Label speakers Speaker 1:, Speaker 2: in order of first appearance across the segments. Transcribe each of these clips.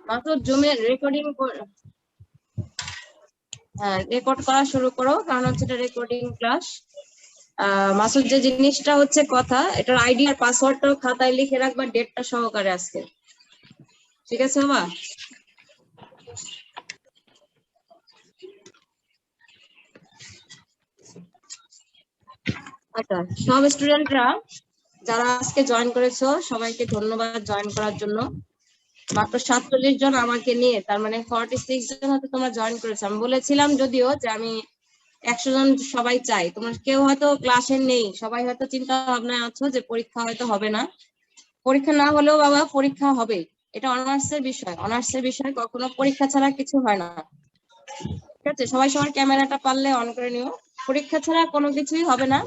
Speaker 1: মাত্র জুমে recording record করা শুরু করো, কারণ হচ্ছে এটা রেকর্ডিং ক্লাস। মাসুদ, যে জিনিসটা হচ্ছে কথা, এটার আইডি আর পাসওয়ার্ডটাও খাতায় লিখে রাখবা, ডেটটা সহকারে আজকে। ঠিক আছে বাবা? আচ্ছা, সব স্টুডেন্টরা যারা আজকে জয়েন করেছো সবাইকে ধন্যবাদ জয়েন করার জন্য। মাত্র 47 জন আমাকে নিয়ে, তার মানে 46 জন হয়তো তোমরা জয়েন করেছো। আমি বলেছিলাম যদিও যে আমি 100 জন সবাই চাই, তোমার কেউ হয়তো ক্লাসে নেই, সবাই হয়তো চিন্তা ভাবনায় আছো যে পরীক্ষা হয়তো হবে না। পরীক্ষা না হলেও বাবা পরীক্ষা হবে, এটা অনার্সের বিষয়। অনার্সের বিষয় কখনো পরীক্ষা ছাড়া কিছু হয় না। ঠিক আছে, সবাই সবার ক্যামেরাটা পারলে অন করে নিও। পরীক্ষা ছাড়া কোনো কিছুই হবে না,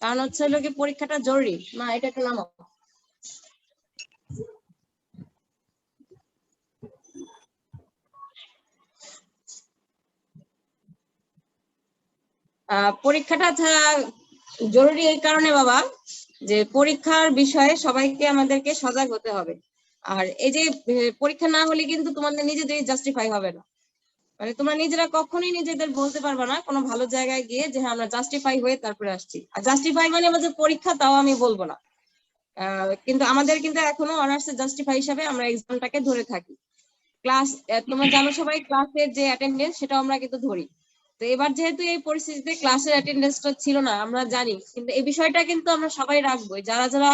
Speaker 1: কারণ হচ্ছে হলো কি পরীক্ষাটা জরুরি না। এটা একটা নাম, পরীক্ষাটা জরুরি এই কারণে বাবা যে পরীক্ষার বিষয়ে সবাইকে আমাদেরকে সজাগ হতে হবে। আর এই যে পরীক্ষা না হলে কিন্তু তোমাদের নিজেদের জাস্টিফাই হবে না, মানে তোমরা নিজেরা কখনোই নিজেদের বলতে পারবে না কোনো ভালো জায়গায় গিয়ে যে হ্যাঁ আমরা জাস্টিফাই হয়ে তারপরে আসছি। আর জাস্টিফাই মানে আমাদের পরীক্ষা, তাও আমি বলবো না। কিন্তু আমাদের কিন্তু এখনো অনার্সের জাস্টিফাই হিসাবে আমরা এক্সামটাকে ধরে থাকি। ক্লাস, তোমরা জানো সবাই ক্লাসের যে অ্যাটেন্ডেন্স সেটা আমরা কিন্তু ধরি। তো এবার যেহেতু এই পরিস্থিতিতে ক্লাসের অ্যাটেন্ডেন্সটা ছিল না, আমরা জানি, কিন্তু এই বিষয়টা কিন্তু আমরা সবাই রাখবো। যারা যারা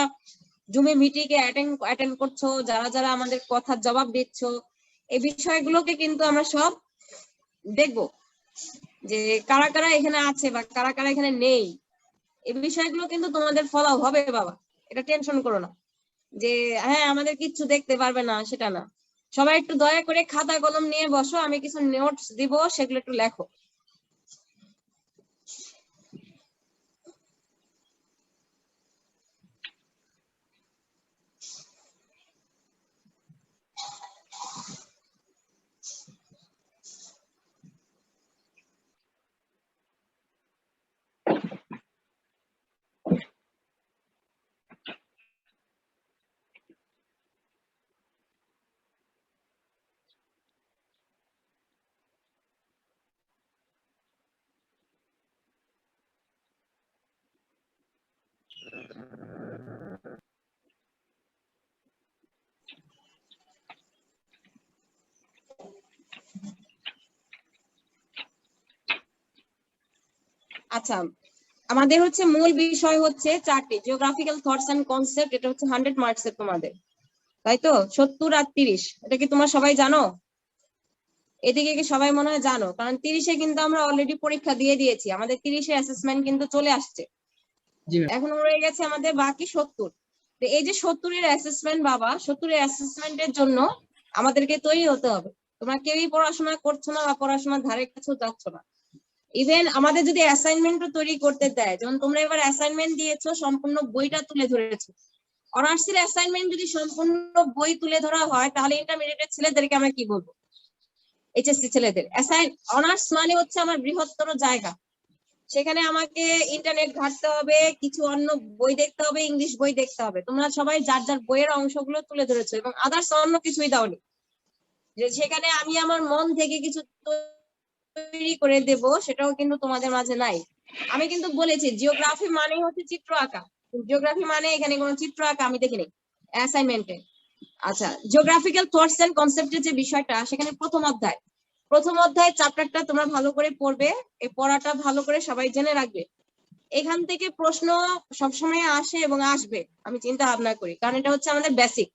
Speaker 1: জুমে মিটিং এ অ্যাটেন্ড করছো, যারা যারা আমাদের কথার জবাব দিচ্ছ, এই বিষয়গুলোকে কিন্তু আমরা সব দেখবো যে কারা কারা এখানে আছে বা কারা কারা এখানে নেই। এই বিষয়গুলো কিন্তু তোমাদের ফলো হবে বাবা, এটা টেনশন করো না যে হ্যাঁ আমাদের কিচ্ছু দেখতে পারবে না, সেটা না। সবাই একটু দয়া করে খাতা কলম নিয়ে বসো, আমি কিছু নোটস দিব, সেগুলো একটু লেখো। আচ্ছা, আমাদের হচ্ছে মূল বিষয় হচ্ছে 4টি: জিওগ্রাফিক্যাল থটস এন্ড কনসেপ্ট, এটা হচ্ছে 100 মার্কসের তোমাদের, তাই তো? 70 আর 30, এটা কি তোমরা সবাই জানো? এদিকে কি সবাই মনে হয় জানো? কারণ 30-এ কিন্তু আমরা অলরেডি পরীক্ষা দিয়ে দিয়েছি, আমাদের 30-এ অ্যাসেসমেন্ট কিন্তু চলে আসছে। এখন রয়ে গেছে আমাদের বাকি 70। তো এই যে 70-এর অ্যাসেসমেন্ট বাবা, 70-এর অ্যাসেসমেন্টের জন্য আমাদেরকে তৈরি হতে হবে। তোমরা কেউই পড়াশোনা করছো না বা পড়াশোনার ধারে কাছেও যাচ্ছ না। ইভেন আমাদের যদি অ্যাসাইনমেন্টও তৈরি করতে দেয়, যেমন তোমরা এবার অ্যাসাইনমেন্ট দিয়েছো, সম্পূর্ণ বইটা তুলে ধরেছো। অনার্সের অ্যাসাইনমেন্ট যদি সম্পূর্ণ বই তুলে ধরা হয়, তাহলে ইন্টারমিডিয়েটের ছেলেদেরকে আমরা কি বলবো? এইচএসসি ছেলেদের অনার্স মানে হচ্ছে আমার বৃহত্তর জায়গা, সেখানে আমাকে ইন্টারনেট ঘাটতে হবে, কিছু অন্য বই দেখতে হবে, ইংলিশ বই দেখতে হবে। তোমরা সবাই যার যার বইয়ের অংশগুলো তুলে ধরেছো এবং আদার্স অন্য কিছুই দাওনি, যে সেখানে আমি আমার মন থেকে কিছু তৈরি করে দেব, সেটাও কিন্তু তোমাদের মাঝে নাই। আমি কিন্তু বলেছি জিওগ্রাফি মানে হচ্ছে চিত্র আঁকা, জিওগ্রাফি মানে এখানে কোনো চিত্র আঁকা আমি দেখিনি অ্যাসাইনমেন্টে। আচ্ছা, জিওগ্রাফিক্যাল থটস এন্ড কনসেপ্টের যে বিষয়টা, সেখানে প্রথম অধ্যায় চ্যাপ্টারটা তোমরা ভালো করে পড়বে, এই পড়াটা ভালো করে সবাই জেনে রাখবে। এখান থেকে প্রশ্ন সবসময় আসে এবং আসবে, আমি চিন্তা ভাবনা করি, কারণ এটা হচ্ছে আমাদের বেসিক।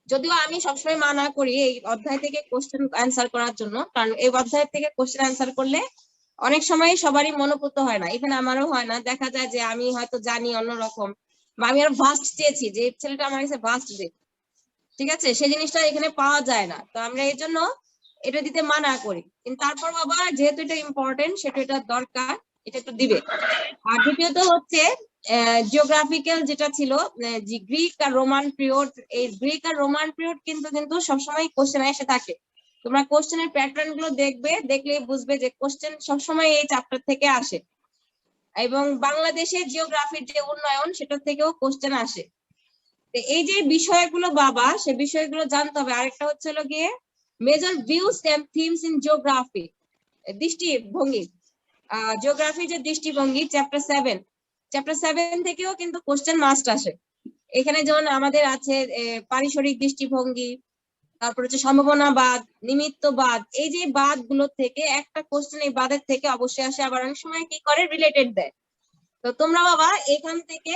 Speaker 1: যদিও আমি সবসময় মানা করি এই অধ্যায় থেকে কোশ্চেন অ্যান্সার করার জন্য, কারণ এই অধ্যায় থেকে কোশ্চেন অ্যান্সার করলে অনেক সময় সবারই মনোপুত হয় না, ইভেন আমারও হয় না। দেখা যায় যে আমি হয়তো জানি অন্যরকম, বা আমি আরো ভাস্ট চেয়েছি, যে ছেলেটা আমার কাছে ভাস্ট দেয়, ঠিক আছে, সেই জিনিসটা এখানে পাওয়া যায় না। তো আমরা এই জন্য এটা দিতে মানা করি, কিন্তু তারপর বাবা যেহেতু এটা ইম্পর্টেন্ট, সেটা এটা দরকার, এটা একটু দিবে। আর দ্বিতীয়ত হচ্ছে জিওগ্রাফিক্যাল যেটা ছিল, গ্রিক আর রোমান পিরিয়ড, এই গ্রিক আর রোমান পিরিয়ড কিন্তু কিন্তু সবসময় কোশ্চেন এসে থাকে। তোমরা কোশ্চেনের প্যাটার্ন গুলো দেখবে, দেখলেই বুঝবে যে কোশ্চেন সবসময় এই চ্যাপ্টার থেকে আসে। এবং বাংলাদেশের জিওগ্রাফির যে উন্নয়ন, সেটা থেকেও কোশ্চেন আসে। এই যে বিষয়গুলো বাবা, সে বিষয়গুলো জানতে হবে। আরেকটা হচ্ছে হলো গিয়ে major views and themes in geography, দৃষ্টিভঙ্গি, জিওগ্রাফি যে দৃষ্টিভঙ্গি, চ্যাপ্টার 7 থেকেও কিন্তু কোশ্চেন মাস্ট আসে। এখানে যেমন আমাদের আছে পারিসরিক দৃষ্টিভঙ্গি, তারপর হচ্ছে সম্ভাবনাবাদ, নিমিত্তবাদ, এই যে বাদ গুলো থেকে একটা কোশ্চেন এই বাদের থেকে অবশ্যই আসে। আবার অনেক সময় কি করে রিলেটেড দেয়। তো তোমরা বাবা এখান থেকে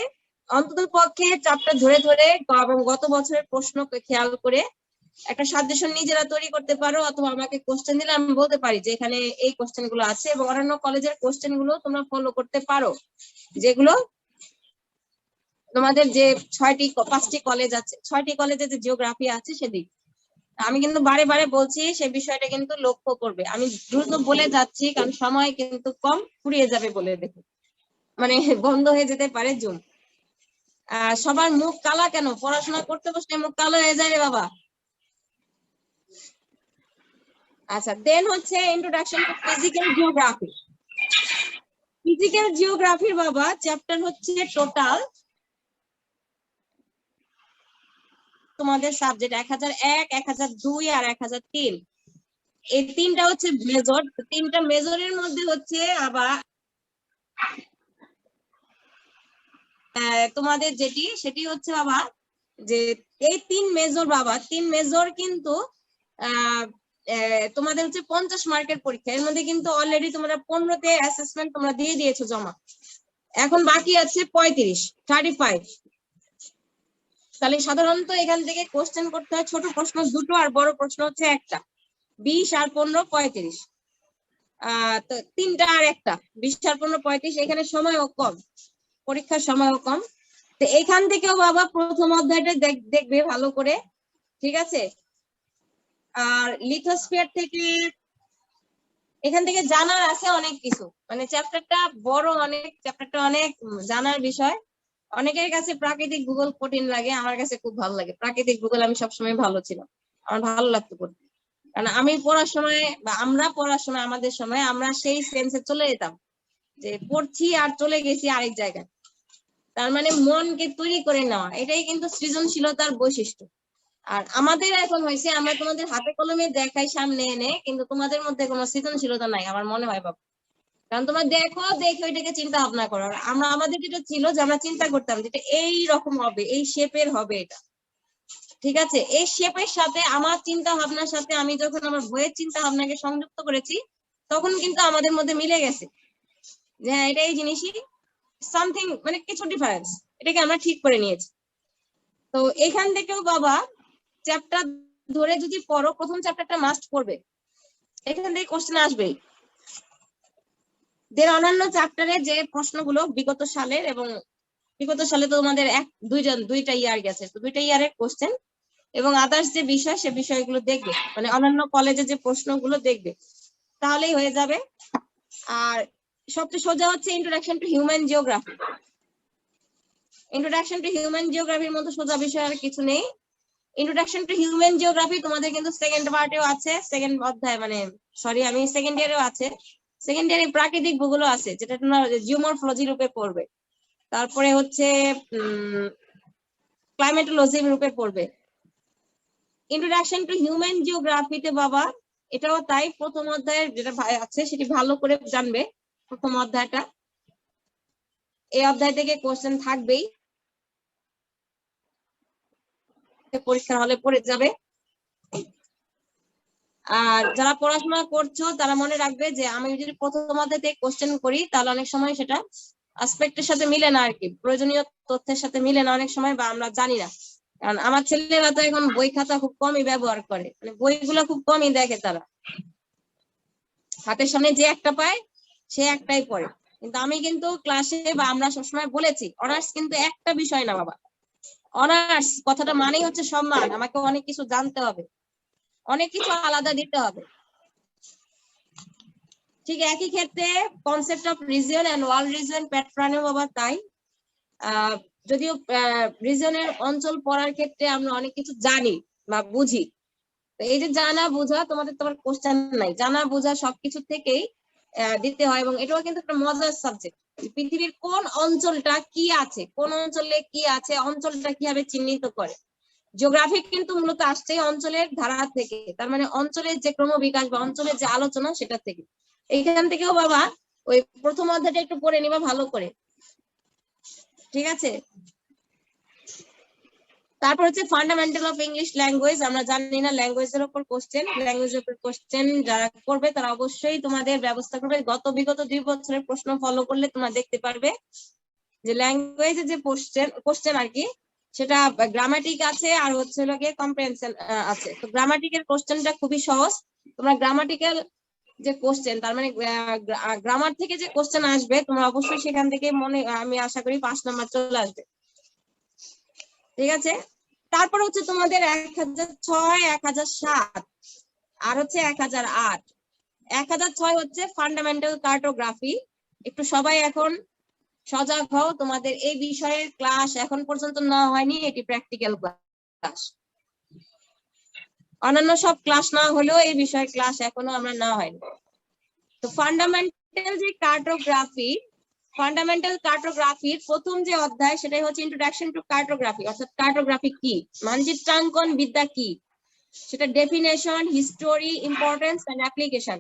Speaker 1: অন্তত পক্ষে চ্যাপ্টার ধরে ধরে এবং গত বছরের প্রশ্নকে খেয়াল করে একটা সাজেশন নিজেরা তৈরি করতে পারো, অথবা আমাকে কোশ্চেন দিলে আমি বলতে পারি যে এখানে এই কোশ্চেন গুলো আছে, এবং অন্যান্য কলেজের কোশ্চেন গুলো তোমরা ফলো করতে পারো, যেগুলো তোমাদের যে 5টি কলেজ আছে, 6টি কলেজে যে জিওগ্রাফি আছে সেদিক। আমি কিন্তু বারে বারে বলছি সে বিষয়টা কিন্তু লক্ষ্য করবে। আমি দ্রুত বলে যাচ্ছি কারণ সময় কিন্তু কম, ফুরিয়ে যাবে বলে দেখো, মানে বন্ধ হয়ে যেতে পারে জুম। সবার মুখ কালা কেন? পড়াশোনা করতে বসলে মুখ কালো হয়ে যায় রে বাবা। আচ্ছা, দেন হচ্ছে introduction to physical geography. Physical জিওগ্রাফির বাবা চ্যাপ্টার হচ্ছে টোটাল তোমাদের সাবজেক্ট 1001, 1002 আর 1003। এই তিনটা হচ্ছে মেজর। তিনটা মেজরের মধ্যে হচ্ছে আবার তোমাদের সেটি হচ্ছে বাবা যে এই 3 মেজর বাবা, 3 মেজর কিন্তু তোমাদের হচ্ছে 50 মার্কের পরীক্ষা। এর মধ্যে কিন্তু অলরেডি তোমরা 15তে অ্যাসেসমেন্ট তোমরা দিয়ে দিয়েছো জমা, এখন বাকি আছে 35। তাহলে সাধারণত এখান থেকে কোশ্চেন করতে হয় ছোট প্রশ্ন 2টো আর বড় প্রশ্ন হচ্ছে একটা। 20 আর 15 35, তো 3টা আর একটা, 20 আর 15 35। এখানে সময়ও কম, পরীক্ষার সময়ও কম। তো এখান থেকেও বাবা প্রথম অধ্যায়টা দেখবে ভালো করে, ঠিক আছে? আর লিথোস্ফিয়ার থেকে এখান থেকে জানার আছে অনেক কিছু, মানে চ্যাপ্টারটা বড় অনেক, চ্যাপ্টারটা অনেক জানার বিষয়। অনেকের কাছে প্রাকৃতিক ভূগোল কঠিন লাগে, আমার কাছে খুব ভালো লাগে প্রাকৃতিক ভূগোল। আমি সবসময় ভালো ছিলাম, আমার ভালো লাগতো পড়তে। কারণ আমি পড়ার সময় বা আমরা পড়ার সময়, আমাদের সময় আমরা সেই সেন্সে চলে যেতাম যে পড়ছি আর চলে গেছি আরেক জায়গায়। তার মানে মনকে তৈরি করে নেওয়া, এটাই কিন্তু সৃজনশীলতার বৈশিষ্ট্য। আর আমাদের এখন হয়েছে আমরা তোমাদের হাতে কলমে দেখাই সামনে এনে, কিন্তু তোমাদের মধ্যে কোনো সৃজনশীলতা নাই আমার মনে হয় বাবা। কারণ তোমরা দেখো, দেখে ওইটাকে চিন্তা ভাবনা করো। আমরা আমাদের যেটা ছিল যে আমরা চিন্তা করতাম যেটা এই রকম হবে, এই শেপের হবে এটা, ঠিক আছে? এই শেপের সাথে আমার চিন্তা ভাবনার সাথে আমি যখন আমার বইয়ের চিন্তা ভাবনাকে সংযুক্ত করেছি, তখন কিন্তু আমাদের মধ্যে মিলে গেছে যে হ্যাঁ এটা এই জিনিসই, সামথিং মানে কিছু ডিফারেন্স, এটাকে আমরা ঠিক করে নিয়েছি। তো এখান থেকেও বাবা চ্যাপ্টার ধরে যদি পড়ো, প্রথম চ্যাপ্টারটা মাস্ট পড়বে, এখান থেকে কোশ্চেন আসবেই। দের অন্যান্য চ্যাপ্টারে যে প্রশ্নগুলো বিগত সালের, এবং বিগত সালে তো তোমাদের দুইটা ইয়ার গেছে, তো 2টা ইয়ারের কোশ্চেন এবং আদার্স যে বিষয় সে বিষয়গুলো দেখবে, মানে অন্যান্য কলেজে যে প্রশ্নগুলো দেখবে, তাহলেই হয়ে যাবে। আর সবচেয়ে সোজা হচ্ছে introduction to human geography. Introduction to human জিওগ্রাফির মতো সোজা বিষয় আর কিছু নেই। ইন্ট্রোডাকশন টু হিউম্যান জিওগ্রাফি তোমাদের কিন্তু সেকেন্ড পার্টেও আছে, সেকেন্ড অধ্যায় মানে সেকেন্ড ইয়ারেও আছে। সেকেন্ড ইয়ারে প্রাকৃতিক ভূগোল আছে, যেটা তোমরা জিওমরফোলজি রূপে পড়বে। তারপরে হচ্ছে ক্লাইমেটোলজি রূপে পড়বে। ইন্ট্রোডাকশন টু হিউম্যান জিওগ্রাফিতে বাবা এটাও তাই, প্রথম অধ্যায়ের যেটা আছে সেটি ভালো করে জানবে। প্রথম অধ্যায়টা, এই অধ্যায় থেকে কোশ্চেন থাকবেই, পরীক্ষার হলে পড়ে যাবে। আর যারা পড়াশোনা করছো তারা মনে রাখবে যে আমি যদি প্রথম অধ্যায় থেকে কোশ্চেন করি, তাহলে অনেক সময় সেটা আসপেক্টের সাথে মিলে না, আর কি প্রয়োজনীয় তথ্যের সাথে মিলে না অনেক সময়, বা আমরা জানি না। কারণ আমার ছেলেরা তো এখন বই খাতা খুব কমই ব্যবহার করে, মানে বইগুলো খুব কমই দেখে, তারা হাতের সামনে যে একটা পায় সে একটাই পড়ে। কিন্তু আমি কিন্তু ক্লাসে বা আমরা সবসময় বলেছি, অনার্স কিন্তু একটা বিষয় না বাবা। অনার্স কথাটা মানেই হচ্ছে সম্মান, আমাকে অনেক কিছু জানতে হবে, অনেক কিছু আলাদা দিতে হবে। ঠিক একই ক্ষেত্রে concept of region and world region প্যাটার্নেও বাবা তাই। যদিও রিজিয়নের অঞ্চল পড়ার ক্ষেত্রে আমরা অনেক কিছু জানি বা বুঝি, এই যে জানা বোঝা তোমাদের কোশ্চেন নাই, জানা বোঝা সবকিছু থেকেই দিতে হয়, এবং এটাও কিন্তু একটা মজার সাবজেক্ট। পৃথিবীর কোন অঞ্চলটা কি আছে, কোন অঞ্চলে কি আছে, অঞ্চলটা কিভাবে চিহ্নিত করে। জিওগ্রাফি কিন্তু মূলত আসছে অঞ্চলের ধারা থেকে, তার মানে অঞ্চলের যে ক্রমবিকাশ বা অঞ্চলের যে আলোচনা সেটা থেকে। এইখান থেকেও বাবা ওই প্রথম অধ্যায়টা একটু পড়ে নিবা ভালো করে, ঠিক আছে। তারপর হচ্ছে ফান্ডামেন্টাল অফ ইংলিশ ল্যাঙ্গুয়েজ। আমরা জানি না ল্যাঙ্গুয়েজের উপর কোশ্চেন যারা করবে তারা অবশ্যই তোমাদের ব্যবস্থা করবে। বিগত 2 বছরের প্রশ্ন ফলো করলে তোমরা দেখতে পারবে যে ল্যাঙ্গুয়েজের যে কোশ্চেন আর কি, সেটা গ্রামাটিক আছে আর হচ্ছে লোকে কম্প্রিহেনশন আছে। তো গ্রামাটিকের কোশ্চেনটা খুবই সহজ। তোমরা গ্রামাটিক্যাল যে কোশ্চেন, তার মানে গ্রামার থেকে যে কোশ্চেন আসবে তোমরা অবশ্যই সেখান থেকে আমি আশা করি 5 নাম্বার চলে আসবে, ঠিক আছে। তারপর হচ্ছে তোমাদের 1006, 1007 আর হচ্ছে 1008। 1006 হচ্ছে ফান্ডামেন্টাল কার্টোগ্রাফি। একটু সবাই এখন সজাগ হও, তোমাদের এই বিষয়ের ক্লাস এখন পর্যন্ত নেওয়া হয়নি, এটি প্র্যাকটিক্যাল ক্লাস। অন্যান্য সব ক্লাস না হলেও এই বিষয়ের ক্লাস এখনো আমরা নেওয়া হয়নি। তো ফান্ডামেন্টাল কার্টোগ্রাফির প্রথম যে অধ্যায় সেটাই হচ্ছে ইন্ট্রোডাকশন টু কার্টোগ্রাফি, অর্থাৎ কার্টোগ্রাফি কি, মানচিত্রাঙ্কন বিদ্যা কি, সেটা definition, history, importance and application,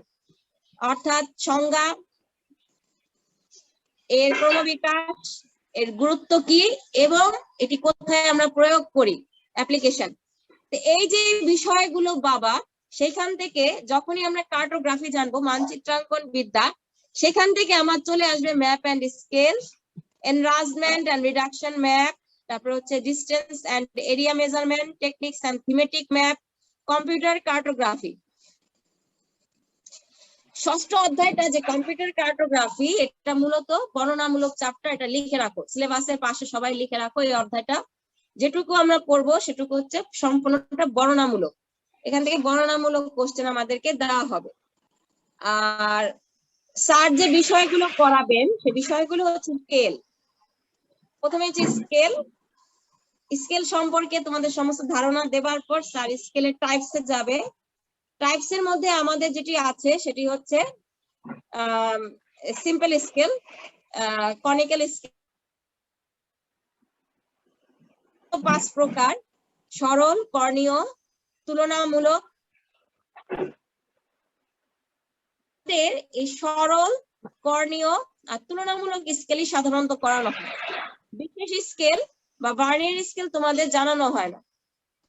Speaker 1: অর্থাৎ সংজ্ঞা, এর ক্রমবিকাশ, এর গুরুত্ব কি এবং এটি কোথায় আমরা প্রয়োগ করি, অ্যাপ্লিকেশন। তো এই যে বিষয়গুলো বাবা, সেখান থেকে যখনই আমরা কার্টোগ্রাফি জানবো, মানচিত্রাঙ্কন বিদ্যা, সেখান থেকে আমার চলে আসবে map and scale, enlargement and reduction map, তারপর হচ্ছে distance and area measurement techniques and thematic map, computer cartography. ষষ্ঠ অধ্যায়টা যে কম্পিউটার কার্টোগ্রাফি, এটা মূলত গণনামূলক চ্যাপ্টার, এটা লিখে রাখো সিলেবাসের পাশে, সবাই লিখে রাখো এই অধ্যায়টা। যেটুকু আমরা পড়বো সেটুকু হচ্ছে সম্পূর্ণটা বর্ণনামূলক, এখান থেকে বর্ণনামূলক কোশ্চেন আমাদেরকে দেওয়া হবে। আর স্যার যে বিষয়গুলো করাবেন সে বিষয়গুলো হচ্ছে স্কেল। প্রথমে হচ্ছে স্কেল সম্পর্কে তোমাদের সমস্ত ধারণা দেবার পর স্যার স্কেলের টাইপসে যাবে। টাইপসের মধ্যে আমাদের যেটি আছে সেটি হচ্ছে সিম্পল স্কেল, কনিক্যাল স্কেল, 5 প্রকার: সরল, কর্ণীয়, তুলনামূলক। এই সরল, কর্ণীয় আর তুলনামূলক স্কেলই সাধারণত করানো হয়। বিশেষ স্কেল বা ভার্নিয়ার স্কেল তোমাদের জানানো হয় না।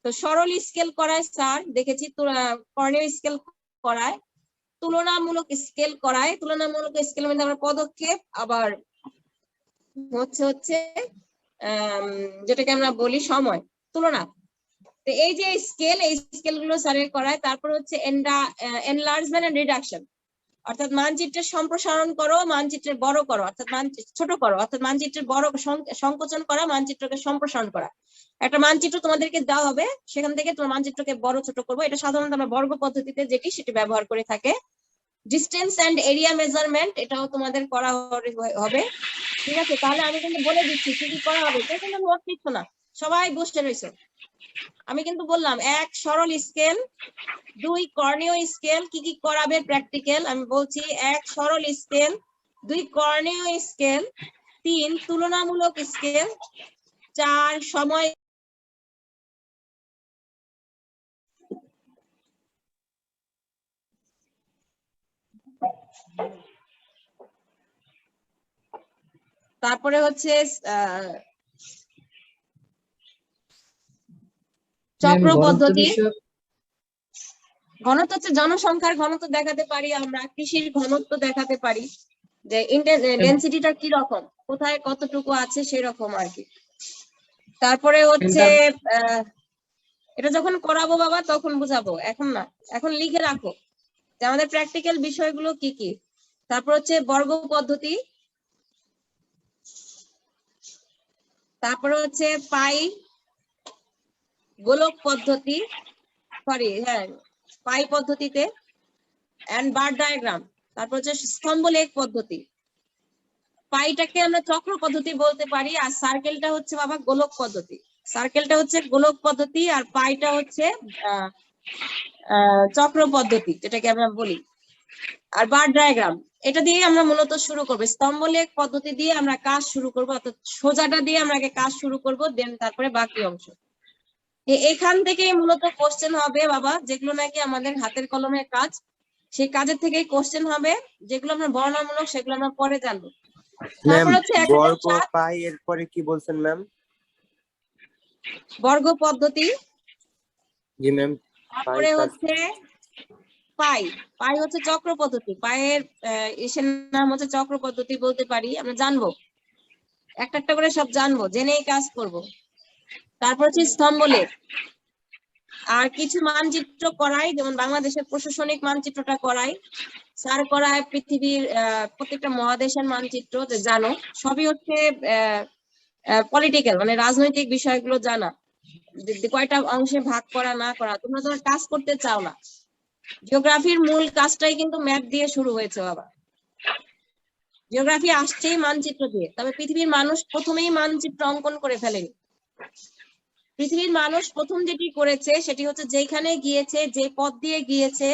Speaker 1: তো সরল স্কেল করায় স্যার দেখেছি, কর্ণীয় স্কেল করায়, তুলনামূলক স্কেল করায়। তুলনামূলক স্কেলের মধ্যে আমরা পদক্ষেপ, আবার হচ্ছে যেটাকে আমরা বলি সময়, তুলনা। তো এই যে স্কেল, এই স্কেল গুলো স্যারের করায়। তারপর হচ্ছে এনলার্জমেন্ট এন্ড রিডাকশন, অর্থাৎ মানচিত্রের সম্প্রসারণ করো, মানচিত্রের বড় করো, অর্থাৎ ছোট করো, অর্থাৎ মানচিত্রের বড় সংকোচন করা, মানচিত্রকে সম্প্রসারণ করা। একটা মানচিত্র তোমাদেরকে দেওয়া হবে, সেখান থেকে তোমার মানচিত্রকে বড় ছোট করবো। এটা সাধারণত আমরা বর্গ পদ্ধতিতে যেটি সেটি ব্যবহার করে থাকে। ডিস্টেন্স এন্ড এরিয়া মেজারমেন্ট, এটাও তোমাদের করা হবে, ঠিক আছে। তাহলে আমি কিন্তু বলে দিচ্ছি কি কি করা হবে, কেউ কিন্তু নোট নিচ্ছ না, সবাই বসে রয়েছে। আমি কিন্তু বললাম 1 সরল স্কেল, 2 কর্ণীয় স্কেল, কি কি করাবে প্র্যাকটিক্যাল আমি বলছি। 1 সরল স্কেল, 2 কর্ণীয় স্কেল, 3 তুলনামূলক স্কেল, 4 সময়, তারপরে হচ্ছে চক্র পদ্ধতি। ঘনত্ব হচ্ছে জনসংখ্যার ঘনত্ব দেখাতে পারি আমরা, কৃষির ঘনত্ব দেখাতে পারি, যে ডেনসিটিটা কি রকম, কোথায় কতটুকু আছে সেরকম আর কি। তারপরে হচ্ছে এটা যখন করাবো বাবা তখন বুঝাবো, এখন না, এখন লিখে রাখো যে আমাদের প্র্যাকটিক্যাল বিষয়গুলো কি কি। তারপর হচ্ছে বর্গ পদ্ধতি, তারপর হচ্ছে পাই গোলক পদ্ধতি, পাই পদ্ধতিতে, এন্ড বার ডায়াগ্রাম। তারপর হচ্ছে স্তম্ভলেখ পদ্ধতি। পাইটাকে আমরা চক্র পদ্ধতি বলতে পারি, আর সার্কেলটা হচ্ছে বাবা গোলক পদ্ধতি। সার্কেলটা হচ্ছে গোলক পদ্ধতি আর পাইটা হচ্ছে চক্র পদ্ধতি, যেটাকে আমরা বলি। আর বার ডায়াগ্রাম, এটা দিয়ে আমরা মূলত শুরু করবো। স্তম্ভলেখ পদ্ধতি দিয়ে আমরা কাজ শুরু করবো, অর্থাৎ সোজাটা দিয়ে আমরা আগে কাজ শুরু করবো, দেন তারপরে বাকি অংশ। এখান থেকে মূলত কোশ্চেন হবে বাবা, যেগুলো নাকি আমাদের হাতের কলমের কাজ, সেই কাজের থেকেই কোশ্চেন হবে। যেগুলো আমরা বর্ণনামূলক সেগুলো আমরা পরে জানবো। তারপর হচ্ছে
Speaker 2: বর্গ পাই, এরপরে কি বলছেন ম্যাম?
Speaker 1: বর্গ পদ্ধতি।
Speaker 2: জি ম্যাম।
Speaker 1: তারপরে হচ্ছে পাই। পাই হচ্ছে চক্র পদ্ধতি। পায়ের এর নাম হচ্ছে চক্র পদ্ধতি বলতে পারি, আমরা জানবো একটা একটা করে সব জানবো, জেনেই কাজ করব। তারপর হচ্ছে স্তম্ভলেখ, আর কিছু মানচিত্র করাই, যেমন বাংলাদেশের প্রশাসনিক মানচিত্রটা করাই, স্যার করায় পৃথিবীর প্রত্যেকটা মহাদেশের মানচিত্র, যে জানো সবই হচ্ছে পলিটিক্যাল, মানে রাজনৈতিক বিষয়গুলো জানা, কয়টা অংশে ভাগ করা না করা। তোমরা তোমার কাজ করতে চাও না, জিওগ্রাফির মূল কাজটাই কিন্তু ম্যাপ দিয়ে শুরু হয়েছে বাবা। জিওগ্রাফি আসছেই মানচিত্র দিয়ে, তবে পৃথিবীর মানুষ প্রথমেই মানচিত্র অঙ্কন করে ফেলেনি। পৃথিবীর মানুষ প্রথম যেটি করেছে সেটি হচ্ছে যেখানে গিয়েছে, যে পথ দিয়ে গিয়েছে,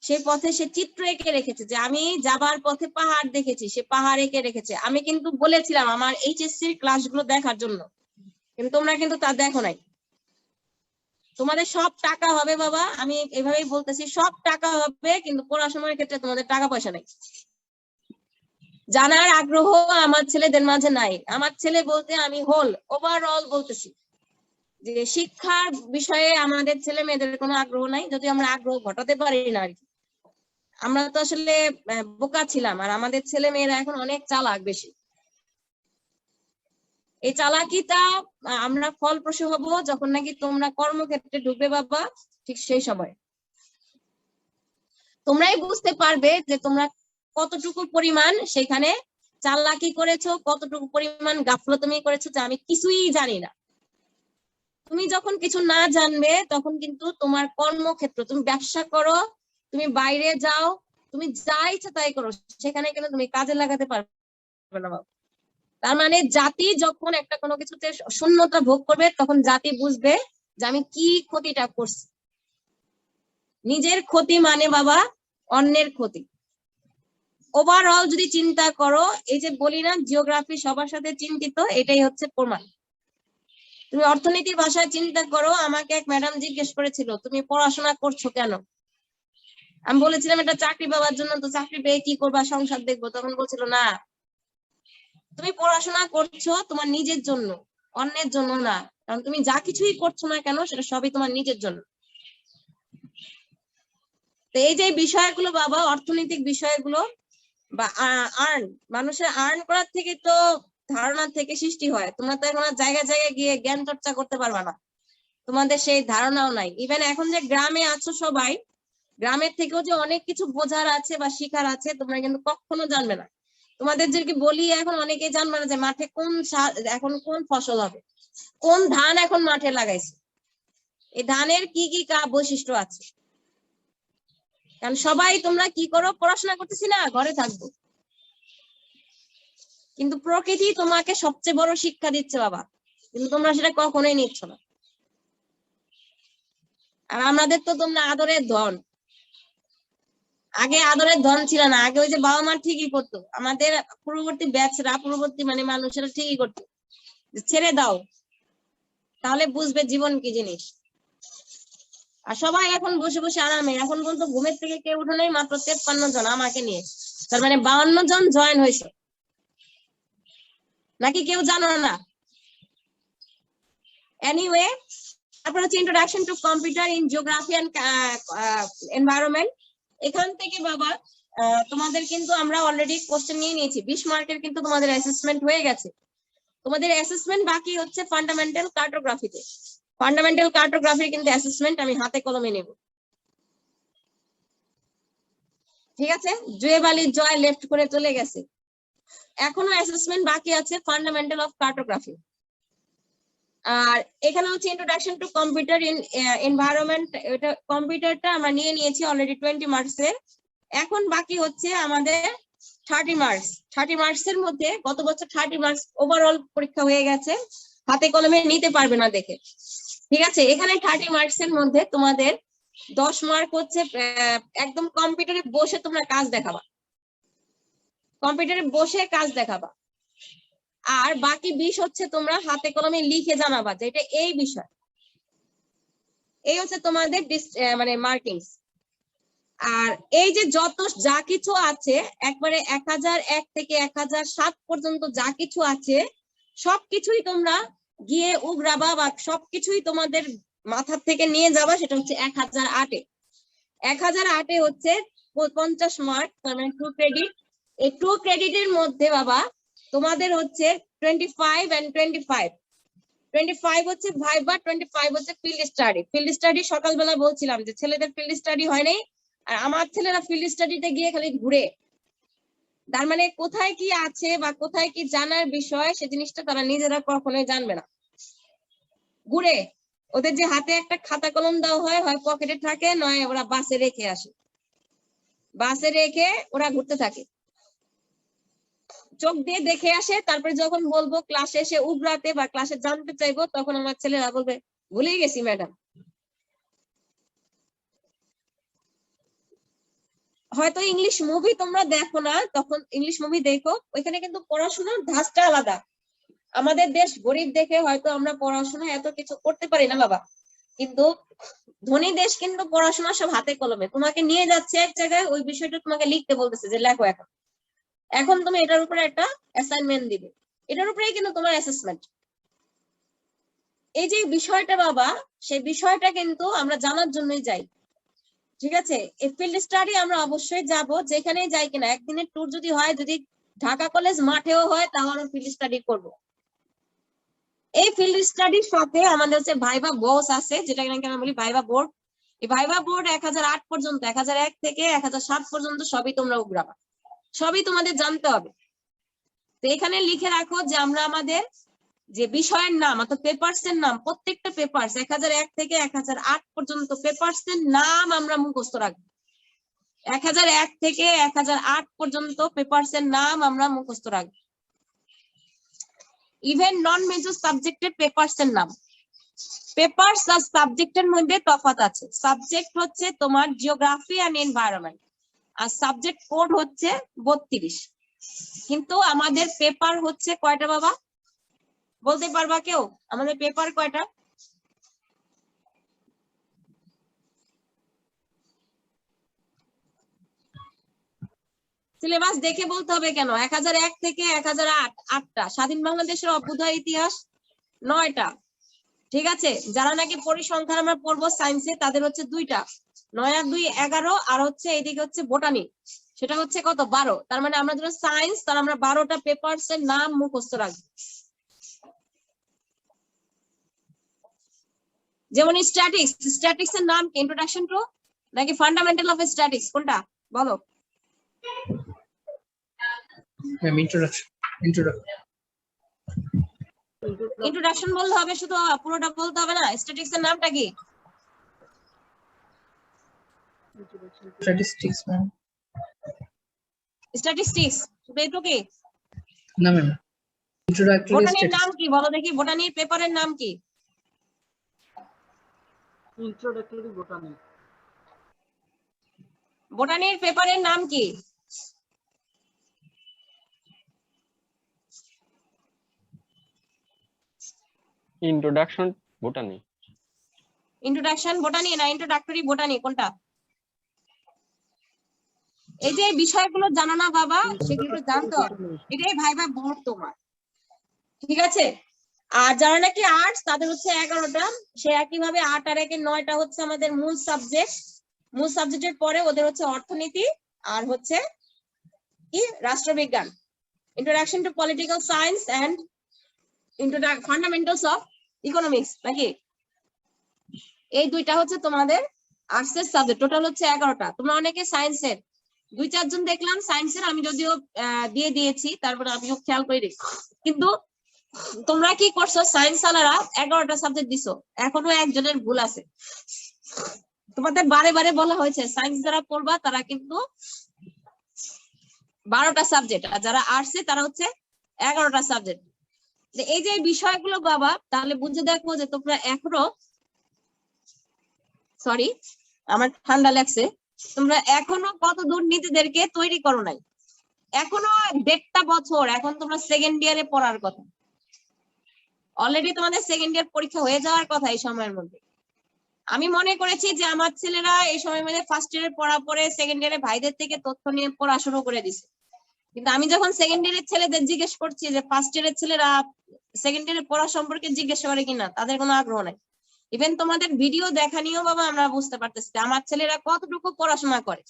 Speaker 1: সেই পথে সে চিত্র এঁকে রেখেছে, যে আমি যাবার পথে পাহাড় দেখেছি, সে পাহাড় এঁকে রেখেছে। আমি কিন্তু বলেছিলাম আমার এইচএসসির ক্লাসগুলো দেখার জন্য, কিন্তু তোমরা কিন্তু তা দেখো নাই। তোমাদের সব টাকা হবে বাবা, আমি এভাবেই বলতেছি, সব টাকা হবে, কিন্তু পড়াশোনার ক্ষেত্রে তোমাদের টাকা পয়সা নাই। জানার আগ্রহ আমার ছেলেদের মাঝে নাই। আমার ছেলে বলতে আমি হোল ওভারঅল বলতেছি যে শিক্ষার বিষয়ে আমাদের ছেলে মেয়েদের কোনো আগ্রহ নাই, যদি আমরা আগ্রহ ঘটাতে পারি না আর কি। আমরা তো আসলে বোকা ছিলাম, আর আমাদের ছেলে মেয়েরা এখন অনেক চালাক বেশি। এই চালাকিটা আমরা ফলপ্রসূ হব যখন নাকি তোমরা কর্মক্ষেত্রে ঢুকবে বাবা, ঠিক সেই সময় তোমরাই বুঝতে পারবে যে তোমরা কতটুকু পরিমাণ সেখানে চালাকি করেছো, কতটুকু পরিমাণ গাফলতামি করেছো, যে আমি কিছুই জানি না। তুমি যখন কিছু না জানবে তখন কিন্তু তোমার কর্মক্ষেত্র, তুমি ব্যবসা করো, তুমি বাইরে যাও, তুমি যা ইচ্ছা তাই করো, সেখানে কিন্তু তুমি কাজে লাগাতে পারবে না বাবা। তার মানে জাতি যখন একটা কোনো কিছুতে শূন্যতা ভোগ করবে, তখন জাতি বুঝবে যে আমি কি ক্ষতিটা করছি। নিজের ক্ষতি মানে বাবা অন্যের ক্ষতি। ওভারঅল যদি চিন্তা করো, এই যে বলি না জিওগ্রাফি সবার সাথে চিন্তিত, এটাই হচ্ছে প্রমাণ। তুমি অর্থনীতির ভাষায় চিন্তা করো, আমাকে এক ম্যাডাম জিজ্ঞেস করেছিল তুমি পড়াশোনা করছো কেন? আমি বলেছিলাম এটা চাকরি পাওয়ার জন্য, তো চাকরি পেয়ে কি করবা, সংসার দেখবো। তখন বলছিল না, তুমি পড়াশোনা করছো তোমার নিজের জন্য, অন্যের জন্য না। কারণ তুমি যা কিছুই করছো না কেন সেটা সবই তোমার নিজের জন্য। তো এই যে বিষয়গুলো বাবা, অর্থনৈতিক বিষয়গুলো বা আর্ন, মানুষের আর্ন করার থেকে তো ধারণা থেকে সৃষ্টি হয়। তোমরা তো এখন জায়গায় জায়গায় গিয়ে জ্ঞান চর্চা করতে পারবা না, তোমাদের সেই ধারণাও নাই। ইভেন এখন যে গ্রামে আছো সবাই, গ্রামের থেকেও যে অনেক কিছু বোঝার আছে বা শিখার আছে, তোমরা কিন্তু কখনো জানবে না। তোমাদের যদি বলি, এখন অনেকেই জানবে না যে মাঠে কোন এখন কোন ফসল হবে, কোন ধান এখন মাঠে লাগাইছে, এই ধানের কি কি বৈশিষ্ট্য আছে। কারণ সবাই তোমরা কি করো, পড়াশোনা করতেছি না, ঘরে থাকবো। কিন্তু প্রকৃতি তোমাকে সবচেয়ে বড় শিক্ষা দিচ্ছে বাবা, কিন্তু তোমরা সেটা কখনোই নিচ্ছ না। আর আমাদের তো তোমরা আদরের ধন, আগে আদরের ধন ছিল না। আগে ওই যে বাবা মা ঠিকই করতো, আমাদের পূর্ববর্তী ব্যাচরা, পূর্ববর্তী মানে মানুষেরা ঠিকই করতো, ছেড়ে দাও তাহলে বুঝবে জীবন কি জিনিস। আর সবাই এখন বসে বসে আরামে, এখন পর্যন্ত ঘুমের থেকে কেউ উঠে নাই মাত্র 53 জন আমাকে নিয়ে, তার মানে 52 জন জয়েন হয়েছে। নাকি কেউ জানো না? এনিওয়ে, তারপর হচ্ছে introduction to computer in geography and environment. এখান থেকে বাবা তোমাদের কিন্তু আমরা অলরেডি কোশ্চেন নিয়ে নিয়েছি, 20 মার্কের কিন্তু তোমাদের অ্যাসেসমেন্ট হয়ে গেছে। তোমাদের অ্যাসেসমেন্ট বাকি হচ্ছে ফান্ডামেন্টাল কার্টোগ্রাফিতে। ফান্ডামেন্টাল কার্টোগ্রাফির কিন্তু অ্যাসেসমেন্ট আমি হাতে কলমে নেব, ঠিক আছে? জুয়েব আলী জয় লেফট করে চলে গেছে। এখনো অ্যাসেসমেন্ট বাকি আছে ফান্ডামেন্টাল অফ কার্টোগ্রাফি। আর এখানে হচ্ছে introduction to computer in environment, এটা কম্পিউটারটা আমরা নিয়ে নিয়েছি অলরেডি 20 মার্কসের। এখন বাকি হচ্ছে আমাদের 30 মার্কস। 30 মার্কসের মধ্যে গত বছর 30 মার্কস ওভারঅল পরীক্ষা হয়ে গেছে, হাতে কলমে নিতে পারবে না দেখে, ঠিক আছে? এখানে 30 মার্কসের মধ্যে তোমাদের 10 মার্ক হচ্ছে একদম কম্পিউটারে বসে তোমরা কাজ দেখাবা, কম্পিউটারে বসে কাজ দেখাবা। আর বাকি 20 হচ্ছে তোমরা হাতে কলমে লিখে জানাবা যে এটা এই বিষয়। এই হচ্ছে তোমাদের মানে মার্কিংস। আর এই যে যত যা কিছু আছে একবারে 1001 থেকে 1007 পর্যন্ত যা কিছু আছে সবকিছুই তোমরা গিয়ে উগরাবা বা সবকিছুই তোমাদের মাথার থেকে নিয়ে যাবা। সেটা হচ্ছে 1008-এ। 1008-এ হচ্ছে 50 মার্ক, তার মানে 2 ক্রেডিট। এই 2 ক্রেডিটের মধ্যে বাবা তোমাদের হচ্ছে 25 and 25। 25 হচ্ছে ভাইবা, 25 হচ্ছে ফিল্ড স্টাডি। ফিল্ড স্টাডি সকালবেলা বলছিলাম যে ছেলেদের ফিল্ড স্টাডি হয় নাই, আর আমার ছেলেরা ফিল্ড স্টাডিতে গিয়ে খালি ঘুরে। তার মানে কোথায় কি আছে বা কোথায় কি জানার বিষয় সে জিনিসটা তারা নিজেরা কখনোই জানবে না। ঘুরে ওদের যে হাতে একটা খাতা কলম দেওয়া হয়, হয় পকেটে থাকে, নয় ওরা বাসে রেখে আসে। বাসে রেখে ওরা ঘুরতে থাকে, চোখ দিয়ে দেখে আসে। তারপরে যখন বলবো ক্লাসে এসে উগরাতে বা ক্লাসে জানতে চাইবো, তখন আমার ছেলেরা বলবে ভুলেই গেছি ম্যাডাম। হয়তো ইংলিশ মুভি তোমরা দেখো না, তখন ইংলিশ মুভি দেখো, ওইখানে কিন্তু পড়াশোনার ধাঁচটা আলাদা। আমাদের দেশ গরিব দেখে হয়তো আমরা পড়াশোনা এত কিছু করতে পারি না বাবা, কিন্তু ধনী দেশ কিন্তু পড়াশোনা সব হাতে কলমে। তোমাকে নিয়ে যাচ্ছে এক জায়গায়, ওই বিষয়টা তোমাকে লিখতে বলতেছে যে লেখো। এখন এখন তুমি এটার উপরে একটা অ্যাসাইনমেন্ট দিবে, এটার উপরেই কিন্তু তোমার অ্যাসেসমেন্ট। এই যে বিষয়টা বাবা, সেই বিষয়টা কিন্তু আমরা জানার জন্যই যাই, ঠিক আছে? এই ফিল্ড স্টাডি আমরা অবশ্যই যাব, যেখানেই যাই কিনা। একদিনের ট্যুর যদি হয়, যদি ঢাকা কলেজ মাঠেও হয়, তাও আমরা ফিল্ড স্টাডি করব। এই ফিল্ড স্টাডির সাথে আমাদের হচ্ছে ভাইবা বস আছে, যেটা নাকি আমরা বলি ভাইবা বোর্ড। এই ভাইবা বোর্ড 1008 পর্যন্ত, 1001 থেকে 1007 পর্যন্ত সবই তোমরা উগরাবা, সবই তোমাদের জানতে হবে। তো এখানে লিখে রাখো যে আমরা আমাদের যে বিষয়ের নাম অর্থাৎ পেপারস এর নাম, প্রত্যেকটা পেপারস 1001 থেকে 1008 পর্যন্ত পেপারস এর নাম আমরা মুখস্থ রাখবো। 1001 থেকে 1008 পর্যন্ত পেপারস এর নাম আমরা মুখস্থ রাখবো। ইভেন নন মেজর সাবজেক্টের পেপারস এর নাম। পেপারস আর সাবজেক্টের মধ্যে তফাৎ আছে। সাবজেক্ট হচ্ছে তোমার জিওগ্রাফি এন্ড এনভায়রনমেন্ট, আর সাবজেক্ট কোড হচ্ছে 32। কিন্তু আমাদের পেপার হচ্ছে কয়টা বাবা, বলতে পারবা কেউ? আমাদের পেপার কয়টা? সিলেবাস দেখে বলতে হবে কেন? 1001 থেকে 1008 8টা। স্বাধীন বাংলাদেশের অভ্যুদয় ইতিহাস 9টা, ঠিক আছে? যারা নাকি পরিসংখ্যান আমরা পড়বো সায়েন্সে, তাদের হচ্ছে 2টা। 9 আর 2 11, আর হচ্ছে এইদিকে হচ্ছে বোটানি, সেটা হচ্ছে কত 12। তার মানে আমরা যারা সায়েন্স, তার আমরা 12টা পেপারস এর নাম মুখস্থ রাখবো। যেমন স্ট্যাটিক্স, স্ট্যাটিক্স এর নাম কি? ইন্ট্রোডাকশন টু নাকি ফান্ডামেন্টাল অফ স্ট্যাটিক্স, কোনটা বলো? ইন্ট্রোডাকশন বলতে হবে, শুধু পুরোটা বলতে হবে না। স্ট্যাটিক্স এর নামটা কি?
Speaker 3: Statistics ma'am.
Speaker 1: স্ট্যাটিস্টিক্স শুধু এটুকুই?
Speaker 3: না ম্যাম, ইন্ট্রোডাক্টরি
Speaker 1: বোটানির নাম কি বলো দেখি? বোটানির পেপারের নাম কি?
Speaker 4: Introductory botany.
Speaker 1: বোটানির পেপারের নাম কি?
Speaker 5: Introduction botany.
Speaker 1: ইন্ট্রোডাকশন বোটানি না ইন্ট্রোডাক্টরি বোটানি, কোনটা? এই যে বিষয়গুলো জানো না বাবা, সেগুলো জানতে হবে। এটাই ভাইবা বোর্ড তোমার, ঠিক আছে? আর যারা নাকি আর্টস, তাদের হচ্ছে 11টা। সে একইভাবে 8 আর 1 9টা হচ্ছে আমাদের মূল সাবজেক্ট। মূল সাবজেক্টের পরে ওদের হচ্ছে অর্থনীতি আর হচ্ছে কি রাষ্ট্রবিজ্ঞান, introduction to political science and fundamentals of economics, নাকি? এই 2টা হচ্ছে তোমাদের আর্টসের সাবজেক্ট। টোটাল হচ্ছে 11টা। তোমরা অনেকে সায়েন্সের 2-4 জন দেখলাম সায়েন্সের, আমি যদিও দিয়ে দিয়েছি, তারপরে আমিও খেয়াল করে রেখি। কিন্তু তোমরা কি করছো, সায়েন্স ওয়ালারা 11টা সাবজেক্ট দিছো, এখনো একজনের ভুল আছে। তোমাদের বারে বারে বলা হয়েছে সায়েন্স যারা পড়বা তারা কিন্তু 12টা সাবজেক্ট, আর যারা আর্টসে তারা হচ্ছে 11টা সাবজেক্ট। এই যে বিষয়গুলো বাবা, তাহলে বুঝে দেখো যে তোমরা এখনো আমার ঠান্ডা লাগছে। তোমরা এখনো কত দূর নিজেদেরকে তৈরি করো নাই, এখনো 1.5 বছর, এখন তোমরা সেকেন্ড ইয়ারে পড়ার কথা, অলরেডি তোমাদের সেকেন্ড ইয়ার পরীক্ষা হয়ে যাওয়ার কথা এই সময়ের মধ্যে। আমি মনে করেছি যে আমার ছেলেরা এই সময়ের মধ্যে ফার্স্ট ইয়ারে পড়া পরে সেকেন্ড ইয়ারে ভাইদের থেকে তথ্য নিয়ে পড়া শুরু করে দিছে, কিন্তু আমি যখন সেকেন্ড ইয়ারের ছেলেদের জিজ্ঞেস করছি যে ফার্স্ট ইয়ারের ছেলেরা সেকেন্ড ইয়ারে পড়া সম্পর্কে জিজ্ঞেস করে কিনা, তাদের কোনো আগ্রহ নাই। ইভেন তোমাদের ভিডিও দেখা নিয়েও বাবা আমরা বুঝতে পারতেছি আমার ছেলেরা কতটুকু পড়াশোনা করে,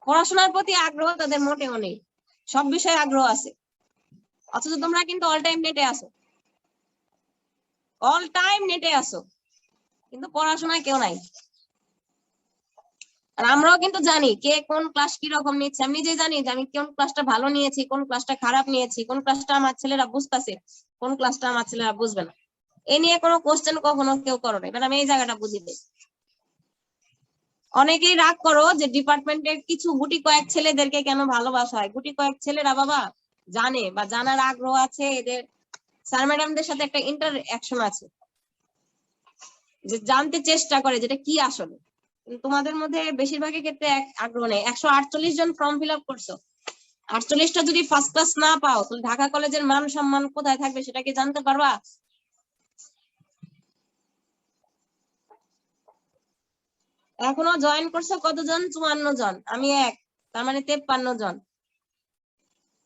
Speaker 1: পড়াশোনার প্রতি আগ্রহ তাদের মোটেও নেই, সব বিষয়ে আগ্রহ আছে, অথচ তোমরা কিন্তু অল টাইম নেটে আসো, অল টাইম নেটে আসো, কিন্তু পড়াশোনায় কেউ নাই। আর আমরাও কিন্তু জানি কে কোন ক্লাস কি রকম নিচ্ছে, আমি নিজেই জানি যে আমি কোন ক্লাসটা ভালো নিয়েছি, কোন ক্লাসটা খারাপ নিয়েছি, কোন ক্লাসটা আমার ছেলেরা বুঝতেছে, কোন ক্লাসটা আমার ছেলেরা বুঝবে না। এ নিয়ে কোনো কোশ্চেন কখনো কেউ করো না, এবার আমি এই জায়গাটা বুঝি দেই। অনেকেই রাগ করো যে ডিপার্টমেন্টের কিছু গুটি কয়েক ছেলেদেরকে কেন ভালোবাসা হয়, গুটি কয়েক ছেলেরা বাবা জানে বা জানার আগ্রহ আছে, এদের স্যার ম্যাডামদের সাথে একটা ইন্টারঅ্যাকশন আছে, যে জানতে চেষ্টা করে যেটা কি আসলে। তোমাদের মধ্যে বেশিরভাগের ক্ষেত্রে আগ্রহ নেই। 148 জন ফর্ম ফিল আপ করছো, 48টা যদি ফার্স্ট ক্লাস না পাও তাহলে ঢাকা কলেজের মান সম্মান কোথায় থাকবে সেটা কি জানতে পারবা? এখনো জয়েন করছো কতজন? 54 জন, আমি এক, তার মানে 53 জন।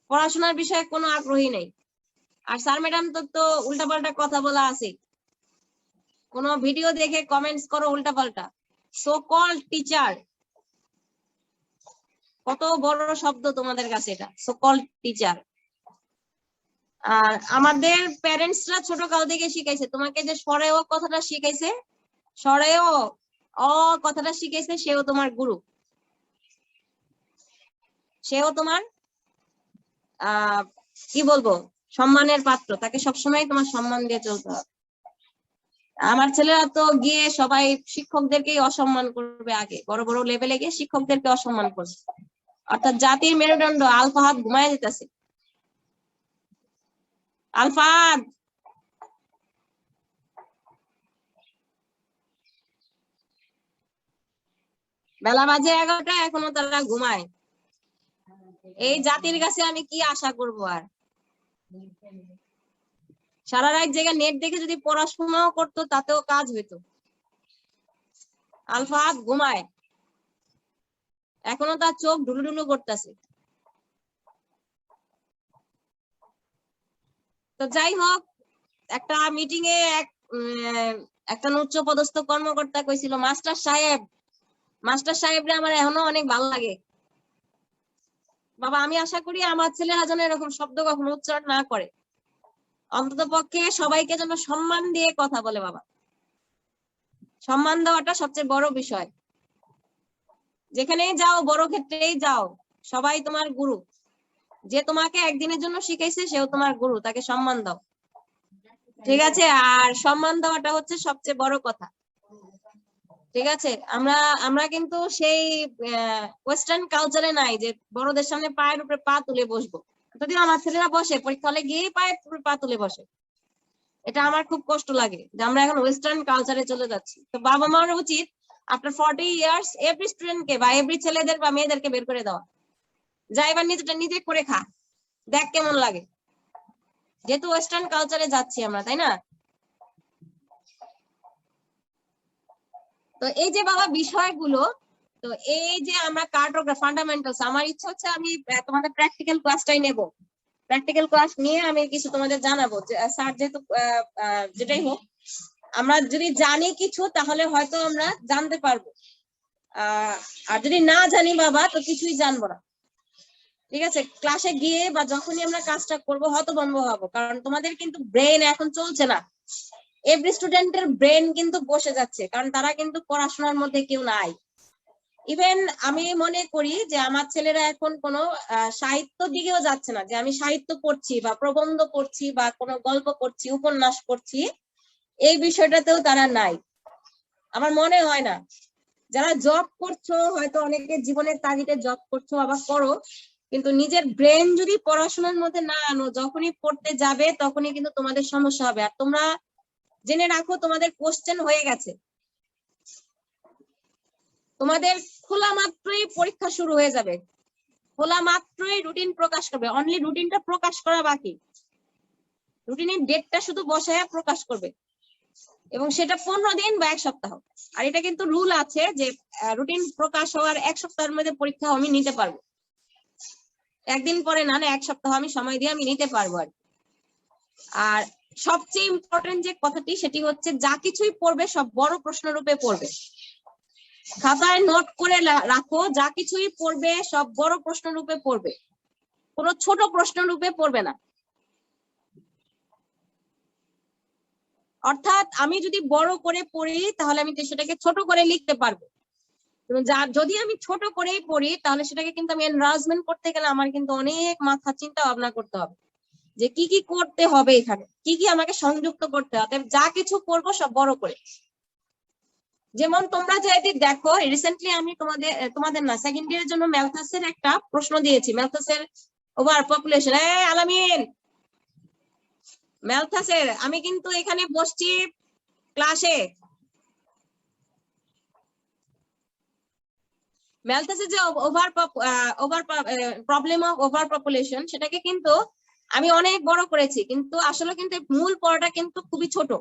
Speaker 1: পড়াশোনার বিষয়ে কোনো আগ্রহী নেই। আর স্যার ম্যাডাম তো উল্টাপাল্টা কথা বলা আছে, কোনো ভিডিও দেখে কমেন্টস করো উল্টাপাল্টা। সো কল্ড টিচার, কত বড় শব্দ তোমাদের কাছে এটা, সো কল্ড টিচার। আর আমাদের প্যারেন্টসরা ছোট কাল থেকে শিখাইছে তোমাকে যে সরেও কথাটা শিখাইছে, সরেও অ কথাটা শিখাইছে, সেও তোমার গুরু, সেও তোমার কি বলবো সম্মানের পাত্র, তাকে সবসময় তোমার সম্মান দিয়ে চলতে হবে। আমার ছেলেরা তো গিয়ে সবাই শিক্ষকদেরকেই অসম্মান করবে, আগে বড় বড় লেভেলে গিয়ে শিক্ষকদেরকে অসম্মান করবে, অর্থাৎ জাতির মেরুদণ্ড আল ফাহাদ ঘুমায় যেতেছে। আল ফাহাদ, বেলা বাজে 11টা, এখনো তারা ঘুমায়। এই জাতির কাছে আমি কি আশা করব আর? সারা রাত জেগে নেট দেখে যদি পড়াশোনাও করতো তাতেও কাজ হইতো। আল ফাহাদ ঘুমায়, এখনো তার চোখ ঢুলুঢুলু করতেছে। তো যাই হোক, একটা মিটিং এ একটা উচ্চ পদস্থ কর্মকর্তা কইছিল, মাস্টার সাহেবরে আমার এখনো অনেক ভালো লাগে। বাবা আমি আশা করি আমার ছেলেরা যেন এরকম শব্দ কখনো উচ্চারণ না করে, অন্তত পক্ষে সবাইকে যেন সম্মান দিয়ে কথা বলে। বাবা সম্মান দেওয়াটা সবচেয়ে বড় বিষয়, যেখানেই যাও, বড় ক্ষেত্রেই যাও, সবাই তোমার গুরু। যে তোমাকে একদিনের জন্য শিখাইছে সেও তোমার গুরু, তাকে সম্মান দাও, ঠিক আছে? আর সম্মান দেওয়াটা হচ্ছে সবচেয়ে বড় কথা, ঠিক আছে? আমরা কিন্তু সেই ওয়েস্টার্ন কালচারে নাই যে বড়দের সামনে পায়ের উপরে পা তুলে বসবো। যদিও আমার ছেলেরা বসে, পরীক্ষা হলে গিয়ে পায়ের উপরে পা তুলে বসে, এটা আমার খুব কষ্ট লাগে যে আমরা এখন ওয়েস্টার্ন কালচারে চলে যাচ্ছি। তো বাবা মার উচিত আফটার 40 ইয়ার্স এভরি স্টুডেন্টকে বা এভরি ছেলেদের বা মেয়েদেরকে বের করে দেওয়া, যা এবার নিজেটা নিজে করে খা, দেখ কেমন লাগে, যেহেতু ওয়েস্টার্ন কালচারে যাচ্ছি আমরা, তাই না? তো এই যে বাবা বিষয়গুলো, তো এই যে আমরা কার্টোগ্রাফ ফান্ডামেন্টালস, আমার ইচ্ছা হচ্ছে আমি তোমাদের প্র্যাকটিক্যাল ক্লাসটাই নেব, প্র্যাকটিক্যাল ক্লাস নিয়ে আমি কিছু তোমাদের জানাবো। স্যার যেহেতু যেটাই হোক, আমরা যদি জানি কিছু তাহলে হয়তো আমরা জানতে পারবো, আর যদি না জানি বাবা তো কিছুই জানবো না, ঠিক আছে? ক্লাসে গিয়ে বা যখনই আমরা কাজটা করবো হতভম্ব হবো, কারণ তোমাদের কিন্তু ব্রেন এখন চলছে না। এভরি স্টুডেন্টের ব্রেন কিন্তু বসে যাচ্ছে, কারণ তারা কিন্তু পড়াশোনার মধ্যে কেউ নাই। ইভেন আমি মনে করি যে আমার ছেলেরা এখন কোনো সাহিত্য দিকেও যাচ্ছে না, যে আমি সাহিত্য পড়ছি বা প্রবন্ধ পড়ছি বা কোনো গল্প পড়ছি, উপন্যাস পড়ছি, এই বিষয়টাতেও তারা নাই, আমার মনে হয় না। যারা জব করছো, হয়তো অনেকে জীবনের তাগিদে জব করছো, আবার করো, কিন্তু নিজের ব্রেন যদি পড়াশোনার মধ্যে না আনো, যখনই পড়তে যাবে তখনই কিন্তু তোমাদের সমস্যা হবে। আর তোমরা জেনে রাখো তোমাদের কোশ্চেন হয়ে গেছে, তোমাদের খোলা মাত্রই পরীক্ষা শুরু হয়ে যাবে, খোলা মাত্রই রুটিন প্রকাশ করবে, অনলি রুটিনটা প্রকাশ করা বাকি, রুটিনের ডেটটা শুধু বসায় প্রকাশ করবে, এবং সেটা 15 দিন বা 1 সপ্তাহ। আর এটা কিন্তু রুল আছে যে রুটিন প্রকাশ হওয়ার 1 সপ্তাহের মধ্যে পরীক্ষা আমি নিতে পারবো, একদিন পরে না, 1 সপ্তাহ আমি সময় দিয়ে আমি নিতে পারবো আর কি। আর সবচেয়ে ইম্পর্টেন্ট যে কথাটি সেটি হচ্ছে যা কিছুই পড়বে সব বড় প্রশ্ন রূপে পড়বে, খাতায় নোট করে রাখো, যা কিছুই পড়বে সব বড় প্রশ্ন রূপে পড়বে, কোনো ছোট প্রশ্ন রূপে পড়বে না। অর্থাৎ আমি যদি বড় করে পড়ি তাহলে আমি সেটাকে ছোট করে লিখতে পারবো, যদি আমি ছোট করেই পড়ি তাহলে সেটাকে কিন্তু আমি এনলার্জমেন্ট করতে গেলে আমার কিন্তু অনেক মাথা চিন্তা ভাবনা করতে হবে যে কি কি করতে হবে, এখানে কি কি আমাকে সংযুক্ত করতে হবে। যা কিছু করবো সব বড় করে। যেমন তোমরা যদি দেখো রিসেন্টলি আমি তোমাদের না সেকেন্ড ইয়ারের জন্য ম্যালথাসের একটা প্রশ্ন দিয়েছি, ম্যালথাসের ওভার পপুলেশন। আলামিন, ম্যালথাসের আমি কিন্তু এখানে বসছি ক্লাসে, ম্যালথাসের যে প্রবলেম অফ ওভার পপুলেশন সেটাকে কিন্তু আমি অনেক বড় করেছি, কিন্তু আসলে কিন্তু মূল পড়াটা কিন্তু খুবই ছোট।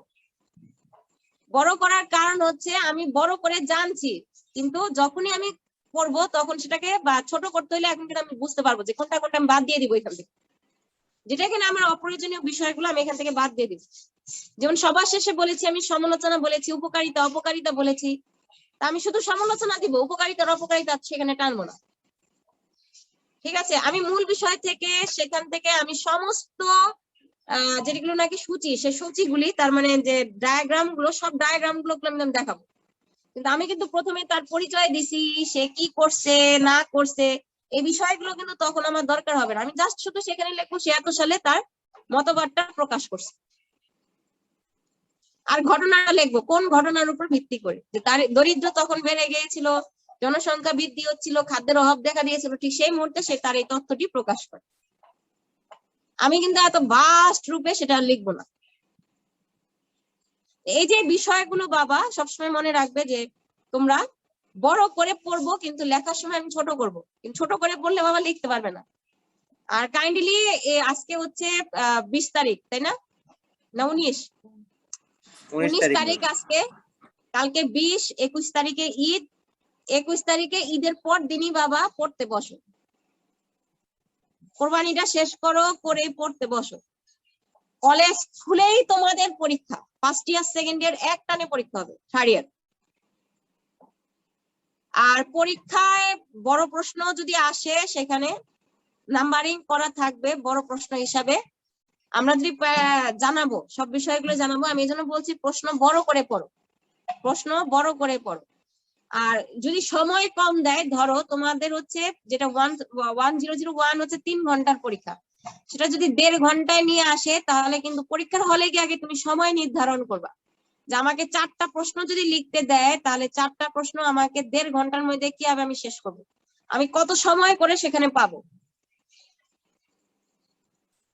Speaker 1: বড় করার কারণ হচ্ছে আমি বড় করে জানছি, কিন্তু যখনই আমি পড়বো তখন সেটাকে বা ছোট করতে হলে এখন কিন্তু আমি বুঝতে পারবো যে কোনটা কোনটা আমি বাদ দিয়ে দিব এখান থেকে, যেটা কিনা আমার অপ্রয়োজনীয় বিষয়গুলো আমি এখান থেকে বাদ দিয়ে দিব। যেমন সবার শেষে বলেছি আমি সমালোচনা বলেছি, উপকারিতা অপকারিতা বলেছি, তা আমি শুধু সমালোচনা দিব, উপকারিতার অপকারিতা সেখানে টানবো না। ঠিক আছে, আমি মূল বিষয় থেকে সেখান থেকে আমি সমস্ত যেগুলো নাকি সূচি, সেই সূচিগুলি তার মানে যে ডায়াগ্রাম গুলো, সব ডায়াগ্রাম গুলো আমি দেখাবো। কিন্তু আমি কিন্তু প্রথমে তার পরিচয় দিছি, সে কি করছে না করছে এই বিষয়গুলো কিন্তু তখন আমার দরকার হবে না। আমি জাস্ট শুধু সেখানে লিখবো সে এত সালে তার মতবাদটা প্রকাশ করছে, আর ঘটনাটা লিখবো কোন ঘটনার উপর ভিত্তি করে, যে তার দরিদ্র তখন বেড়ে গিয়েছিল, জনসংখ্যা বৃদ্ধি হচ্ছিল, খাদ্যের অভাব দেখা দিয়েছিল, ঠিক সেই মুহূর্তে সে তার এই তথ্যটি প্রকাশ করে। আমি কিন্তু এত ভাস্ট রূপে সেটা লিখবো না। এই যে বিষয়গুলো বাবা সবসময় মনে রাখবে যে তোমরা বড় করে পড়বো, কিন্তু লেখার সময় আমি ছোট করবো, কিন্তু ছোট করে পড়লে বাবা লিখতে পারবে না। আর কাইন্ডলি আজকে হচ্ছে 20 তারিখ, তাই না? 19 তারিখ আজকে, কালকে 20, 21 তারিখে ঈদ, 21 তারিখে ঈদের পর দিনই বাবা পড়তে বসো, কোরবানিটা শেষ করো, করে পড়তে বসো। কলেজ খুলেই তোমাদের পরীক্ষা, ফার্স্ট ইয়ার সেকেন্ড ইয়ার এক টানে পরীক্ষা হবে, থার্ড ইয়ার। আর পরীক্ষায় বড় প্রশ্ন যদি আসে সেখানে নাম্বারিং করা থাকবে বড় প্রশ্ন হিসাবে। আমরা যদি জানাবো, সব বিষয়গুলো জানাবো, আমি এই জন্য বলছি প্রশ্ন বড় করে পড়ো, প্রশ্ন বড় করে পড়ো। আর যদি সময় কম দেয়, ধরো তোমাদের হচ্ছে যেটা 1001 হচ্ছে 3 ঘন্টার পরীক্ষা, সেটা যদি 1.5 ঘন্টায় নিয়ে আসে তাহলে কিন্তু পরীক্ষার হলে গিয়ে আগে তুমি সময় নির্ধারণ করবা যে আমাকে 4টা প্রশ্ন যদি লিখতে দেয় তাহলে 4টা প্রশ্ন আমাকে 1.5 ঘন্টার মধ্যে কিভাবে আমি শেষ করবো, আমি কত সময় করে সেখানে পাবো।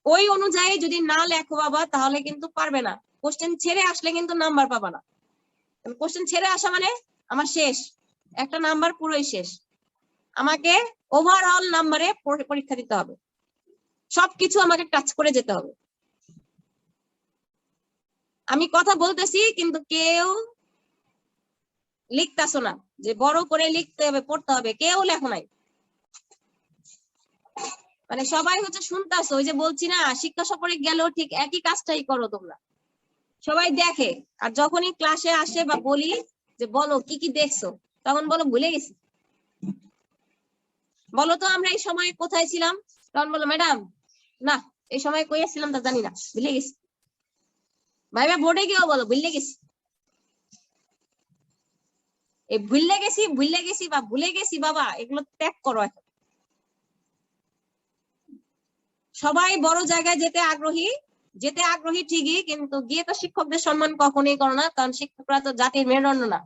Speaker 1: ওই অনুযায়ী যদি না লেখো বাবা তাহলে কিন্তু পারবে না, কোশ্চেন ছেড়ে আসলে কিন্তু নাম্বার পাবা না। কোশ্চেন ছেড়ে আসা মানে আমার শেষ, একটা নাম্বার পুরোই শেষ। আমাকে ওভারঅল নাম্বারে পরীক্ষা দিতে হবে, সবকিছু আমাকে টাচ করে যেতে হবে। আমি কথা বলতেছি কিন্তু কেউ লিখতেছো না যে বড় করে লিখতে হবে, পড়তে হবে, কেউ লেখো নাই। মানে সবাই হচ্ছে শুনতেছো, ওই যে বলছি না শিক্ষা সফরে গেলেও ঠিক একই কাজটাই করো তোমরা, সবাই দেখে, আর যখনই ক্লাসে আসে বা বলি যে বলো কি কি দেখছো, তখন বলো ভুলে গেছি। বলো তো আমরা এই সময় কোথায় ছিলাম, তখন বলো ম্যাডাম না এই সময় কই ছিলাম তা জানি না, ভুলে গেছি। ভাইবা বোর্ডে গিয়েও বলো ভুলে গেছি। এই ভুলে গেছি বা ভুলে গেছি বাবা এগুলো ত্যাগ করো এখন। সবাই বড় জায়গায় যেতে আগ্রহী ঠিকই, কিন্তু গিয়ে তো শিক্ষকদের সম্মান কখনোই করো না, কারণ শিক্ষকরা তো জাতির মেরুদণ্ড না।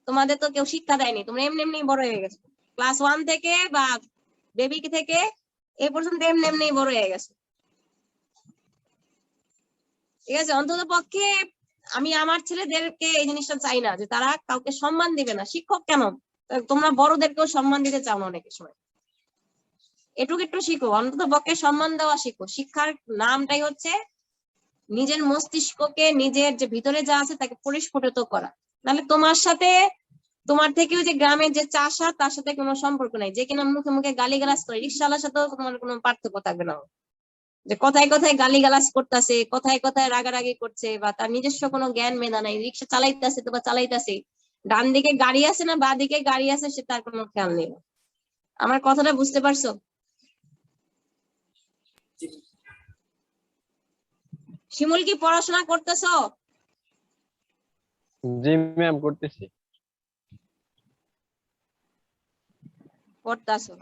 Speaker 1: তোমাদের তো কেউ শিক্ষা দেয়নি, তোমরা এমনি এমনি বড় হয়ে গেছো, ক্লাস 1 থেকে বা বেবি থেকে এই পর্যন্ত এমনি এমনি বড় হয়ে গেছে। ঠিক আছে, অন্তত পক্ষে আমি আমার ছেলেদেরকে এই জিনিসটা চাই না যে তারা কাউকে সম্মান দিবে না। শিক্ষক কেন, তোমরা বড়দেরকেও সম্মান দিতে চাও না অনেকের সময়। এটুকু একটু শিখো, অন্তত পক্ষে সম্মান দেওয়া শিখো। শিক্ষার নামটাই হচ্ছে নিজের মস্তিষ্ককে, নিজের যে ভিতরে যা আছে তাকে পরিস্ফুটিত করা। নাহলে তোমার সাথে, তোমার থেকেও যে গ্রামের যে চাষা, তার সাথে কোনো সম্পর্ক নাই। যে কিনা মুখে মুখে গালিগালাজ করে, রিকশাওয়ালার সাথেও তোমার কোনো পার্থক্য থাকবে না। যে কথায় কথায় গালিগালাজ করতেছে, কথায় কথায় রাগারাগি করছে, বা তার নিজস্ব কোনো জ্ঞান মেধা নাই, রিকশা চালাইতেছে তো বা চালাইতেছে, ডান দিকে গাড়ি আছে না বা দিকে গাড়ি আছে সে তার কোনো খেয়াল নেই। আমার কথাটা বুঝতে পারছো? শিমুল কি পড়াশোনা করতেছো?
Speaker 5: জি ম্যাম, করতেছি।
Speaker 1: করতেছো।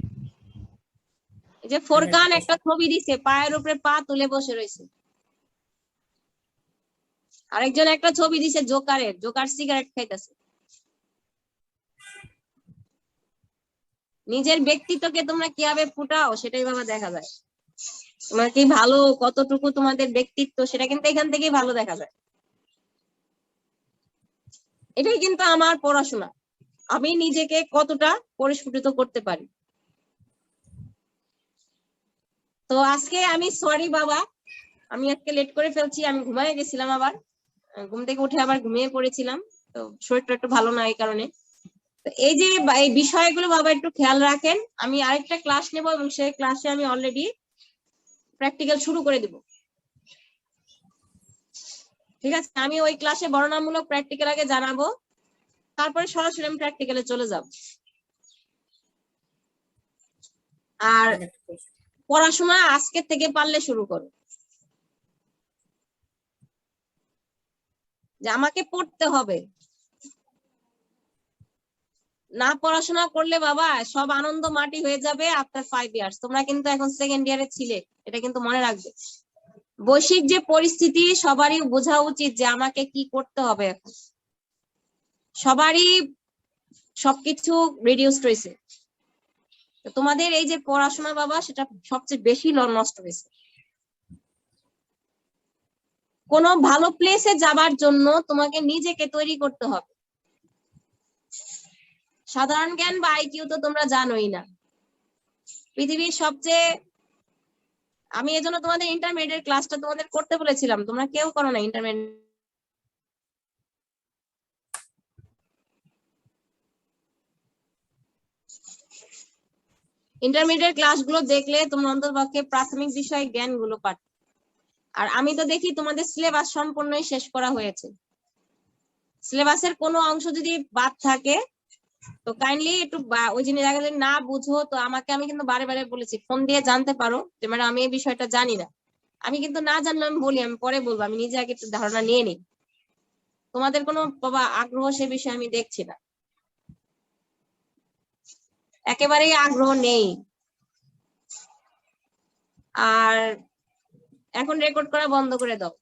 Speaker 1: এই যে ফোরকান একটা ছবি দিছে, পায়ের উপরে পা তুলে বসে রয়েছে। আরেকজন একটা ছবি দিছে জোকারের, জোকার সিগারেট খাইতেছে। নিজের ব্যক্তিত্বকে তোমরা কিভাবে ফুটাও সেটাই বাবা দেখা যায়। তোমরা কি ভালো, কতটুকু তোমাদের ব্যক্তিত্ব, সেটা কিন্তু এখান থেকেই ভালো দেখা যায়। এটাই কিন্তু আমার পড়াশোনা, আমি নিজেকে কতটা পরিস্ফুটিত করতে পারি। তো আজকে আমি সরি বাবা, আমি আজকে লেট করে ফেলছি। আমি ঘুমায় গেছিলাম, আবার ঘুম থেকে উঠে আবার ঘুমিয়ে পড়েছিলাম। তো শরীরটা একটু ভালো না এই কারণে। তো এই যে এই বিষয়গুলো বাবা একটু খেয়াল রাখেন। আমি আরেকটা ক্লাস নেব এবং সেই ক্লাসে আমি অলরেডি প্র্যাকটিক্যাল শুরু করে দিব। ঠিক আছে, আমি ওই ক্লাসে বর্ণনামূলক প্র্যাকটিক্যাল আগে জানাবো, তারপরে সরাসরি আমি প্র্যাকটিক্যালে চলে যাব। আর পড়াশোনা আজকে থেকে পারলে শুরু করো। যে আমাকে পড়তে হবে, না পড়াশোনা করলে বাবা সব আনন্দ মাটি হয়ে যাবে আফটার 5 ইয়ার্স। তোমরা কিন্তু এখন সেকেন্ড ইয়ারে ছিলে, এটা কিন্তু মনে রাখবে। বৈশ্বিক যে পরিস্থিতি, সবারই বোঝা উচিত যে আমাকে কি করতে হবে এখন। সবারই সবকিছু রিডিউসড হয়েছে, তোমাদের এই যে পড়াশোনা বাবা, সেটা সবচেয়ে বেশি নষ্ট হয়েছে। কোনো ভালো প্লেসে যাবার জন্য তোমাকে নিজেকে তৈরি করতে হবে। সাধারণ জ্ঞান বা আইকিউ তো তোমরা জানোই না। পৃথিবীর সবচেয়ে, আমি এজন্য তোমাদের ইন্টারমিডিয়েট ক্লাসটা তোমাদের করতে বলেছিলাম, তোমরা কেউ করো না ইন্টারমিডিয়েট ক্লাসগুলো দেখলে তোমরা অন্ততপক্ষে প্রাথমিক বিষয় জ্ঞানগুলো পাঠ। আর আমি তো দেখি তোমাদের সিলেবাস সম্পূর্ণই শেষ করা হয়েছে। সিলেবাসের কোনো অংশ যদি বাদ থাকে তো কাইন্ডলি একটু ওই জিনিস আগে যদি না বুঝো তো আমাকে, আমি কিন্তু বারে বারে বলেছি, ফোন দিয়ে জানতে পারো যে ম্যাডাম আমি এই বিষয়টা জানি না। আমি কিন্তু না জানলে আমি বলি, আমি পরে বলবো, আমি নিজে আগে একটু ধারণা নিয়ে নিই। তোমাদের কোনো বাবা আগ্রহ সে বিষয়ে আমি দেখছি না, একেবারেই আগ্রহ নেই। আর এখন রেকর্ড করা বন্ধ করে দাও।